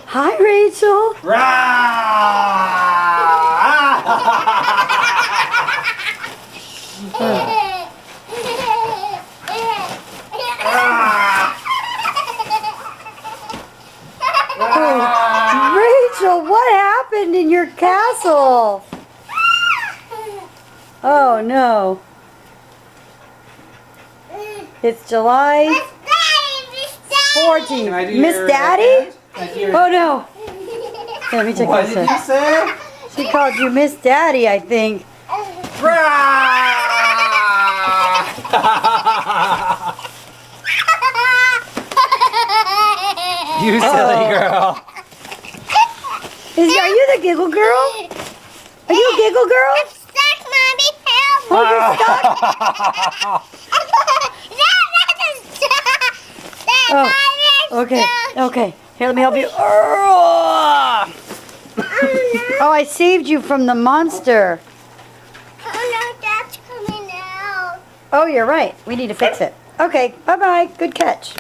Hi, Rachel. Rachel, what happened in your castle? Oh no. It's July 14th. Miss Daddy? Oh no. Here, let me check What this did out. you say? She called you Miss Daddy, I think. You silly girl. Are you the giggle girl? Are you a giggle girl? I'm stuck, Mommy. Help! Oh, you're stuck? Oh, okay, okay. Here, let me help you. Oh, I saved you from the monster. Oh no, Dad's coming out. Oh, you're right. We need to fix it. Okay, bye-bye. Good catch.